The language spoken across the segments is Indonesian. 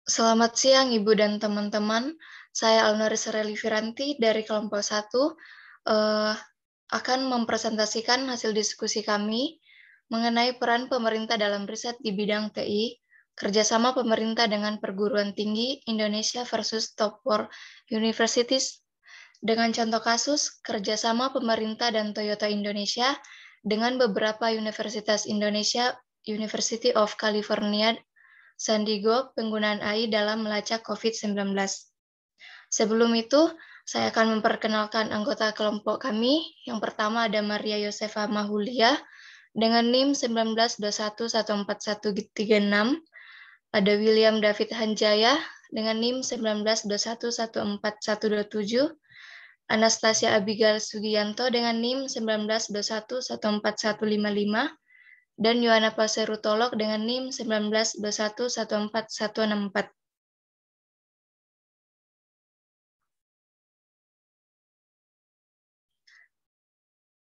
Selamat siang Ibu dan teman-teman. Saya Alnoris Reliviranti dari kelompok 1 akan mempresentasikan hasil diskusi kami mengenai peran pemerintah dalam riset di bidang TI, kerjasama pemerintah dengan perguruan tinggi Indonesia versus top 4 universities, dengan contoh kasus kerjasama pemerintah dan Toyota Indonesia dengan beberapa universitas Indonesia, University of California San Diego, penggunaan AI dalam melacak COVID-19. Sebelum itu, saya akan memperkenalkan anggota kelompok kami. Yang pertama ada Maria Yosefa Mahulia dengan NIM 1921141336. Ada William David Hanjaya dengan NIM 19211427. Anastasia Abigail Sugianto dengan NIM 19211455. Dan Yohana Paseru Tolok dengan NIM 1921146164.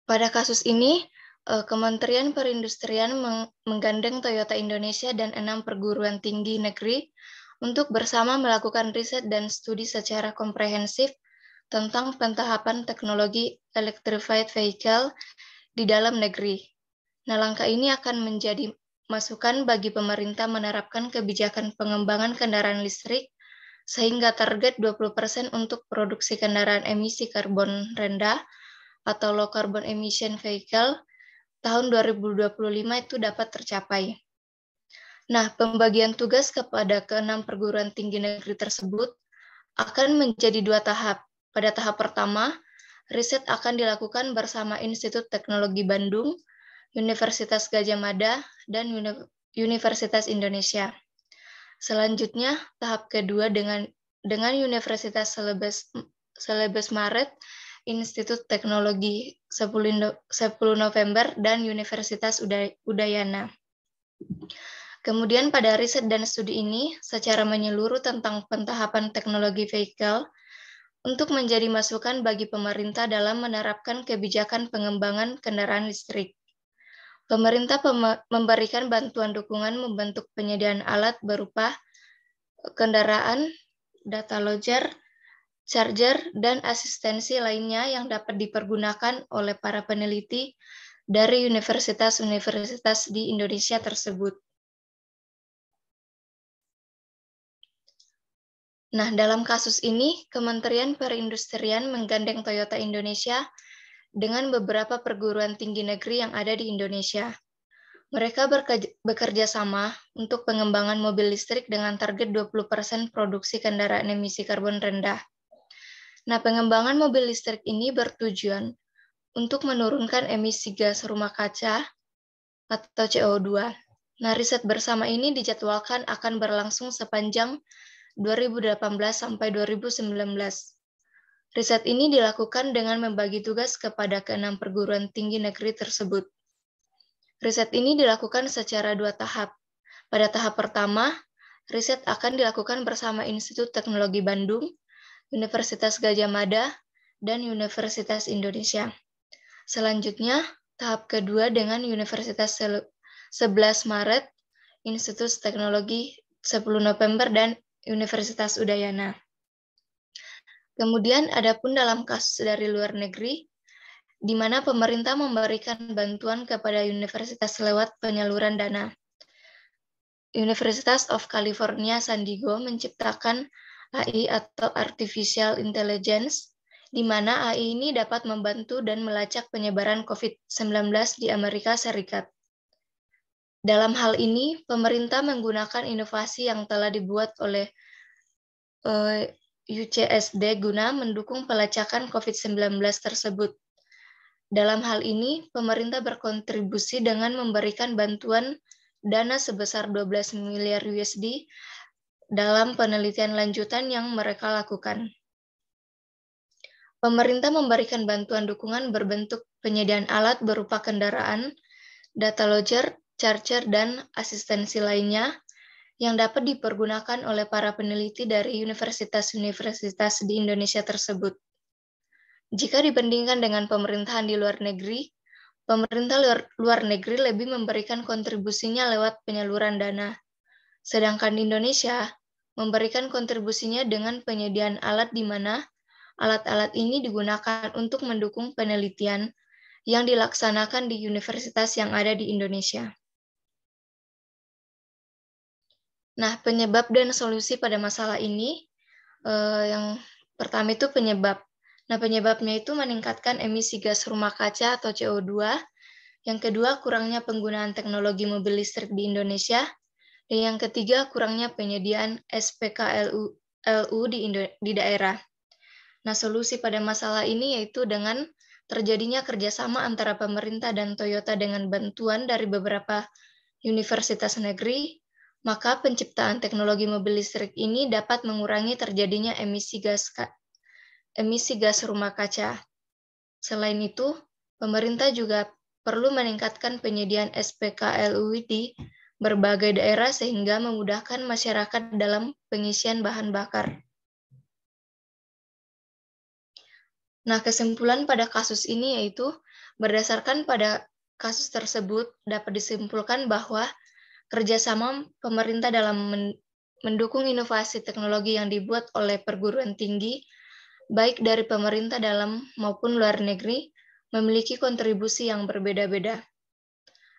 Pada kasus ini, Kementerian Perindustrian menggandeng Toyota Indonesia dan 6 perguruan tinggi negeri untuk bersama melakukan riset dan studi secara komprehensif tentang pentahapan teknologi electrified vehicle di dalam negeri. Nah, langkah ini akan menjadi masukan bagi pemerintah menerapkan kebijakan pengembangan kendaraan listrik sehingga target 20% untuk produksi kendaraan emisi karbon rendah atau low carbon emission vehicle tahun 2025 itu dapat tercapai. Nah, pembagian tugas kepada keenam perguruan tinggi negeri tersebut akan menjadi 2 tahap. Pada tahap pertama, riset akan dilakukan bersama Institut Teknologi Bandung, Universitas Gadjah Mada, dan Universitas Indonesia. Selanjutnya, tahap kedua dengan Universitas Celebes Maret, Institut Teknologi 10 November, dan Universitas Udayana. Kemudian pada riset dan studi ini secara menyeluruh tentang pentahapan teknologi vehicle untuk menjadi masukan bagi pemerintah dalam menerapkan kebijakan pengembangan kendaraan listrik. Pemerintah memberikan bantuan dukungan membentuk penyediaan alat berupa kendaraan, data logger, charger, dan asistensi lainnya yang dapat dipergunakan oleh para peneliti dari universitas-universitas di Indonesia tersebut. Nah, dalam kasus ini, Kementerian Perindustrian menggandeng Toyota Indonesia dengan beberapa perguruan tinggi negeri yang ada di Indonesia. Mereka bekerja sama untuk pengembangan mobil listrik dengan target 20% produksi kendaraan emisi karbon rendah. Nah, pengembangan mobil listrik ini bertujuan untuk menurunkan emisi gas rumah kaca atau CO2. Nah, riset bersama ini dijadwalkan akan berlangsung sepanjang 2018 sampai 2019. Riset ini dilakukan dengan membagi tugas kepada keenam perguruan tinggi negeri tersebut. Riset ini dilakukan secara 2 tahap. Pada tahap pertama, riset akan dilakukan bersama Institut Teknologi Bandung, Universitas Gadjah Mada, dan Universitas Indonesia. Selanjutnya, tahap kedua dengan Universitas 11 Maret, Institut Teknologi 10 November, dan Universitas Udayana. Kemudian, adapun dalam kasus dari luar negeri, di mana pemerintah memberikan bantuan kepada universitas lewat penyaluran dana. University of California San Diego menciptakan AI atau Artificial Intelligence, di mana AI ini dapat membantu dan melacak penyebaran COVID-19 di Amerika Serikat. Dalam hal ini, pemerintah menggunakan inovasi yang telah dibuat oleh UCSD guna mendukung pelacakan COVID-19 tersebut. Dalam hal ini, pemerintah berkontribusi dengan memberikan bantuan dana sebesar 12 miliar USD dalam penelitian lanjutan yang mereka lakukan. Pemerintah memberikan bantuan dukungan berbentuk penyediaan alat berupa kendaraan, data logger, charger, dan asistensi lainnya yang dapat dipergunakan oleh para peneliti dari universitas-universitas di Indonesia tersebut. Jika dibandingkan dengan pemerintahan di luar negeri, pemerintah luar negeri lebih memberikan kontribusinya lewat penyaluran dana. Sedangkan di Indonesia, memberikan kontribusinya dengan penyediaan alat di mana alat-alat ini digunakan untuk mendukung penelitian yang dilaksanakan di universitas yang ada di Indonesia. Nah, penyebab dan solusi pada masalah ini, yang pertama itu penyebab. Nah, penyebabnya itu meningkatkan emisi gas rumah kaca atau CO2. Yang kedua, kurangnya penggunaan teknologi mobil listrik di Indonesia. Dan yang ketiga, kurangnya penyediaan SPKLU di daerah. Nah, solusi pada masalah ini yaitu dengan terjadinya kerjasama antara pemerintah dan Toyota dengan bantuan dari beberapa universitas negeri, maka penciptaan teknologi mobil listrik ini dapat mengurangi terjadinya emisi gas rumah kaca. Selain itu, pemerintah juga perlu meningkatkan penyediaan SPKLU di berbagai daerah sehingga memudahkan masyarakat dalam pengisian bahan bakar. Nah, kesimpulan pada kasus ini yaitu berdasarkan pada kasus tersebut dapat disimpulkan bahwa kerjasama pemerintah dalam mendukung inovasi teknologi yang dibuat oleh perguruan tinggi, baik dari pemerintah dalam maupun luar negeri, memiliki kontribusi yang berbeda-beda.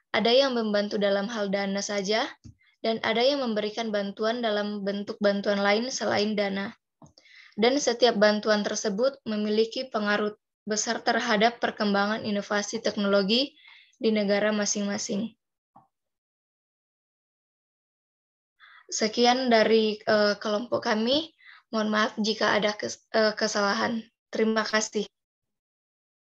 Ada yang membantu dalam hal dana saja, dan ada yang memberikan bantuan dalam bentuk bantuan lain selain dana. Dan setiap bantuan tersebut memiliki pengaruh besar terhadap perkembangan inovasi teknologi di negara masing-masing. Sekian dari kelompok kami. Mohon maaf jika ada kesalahan. Terima kasih.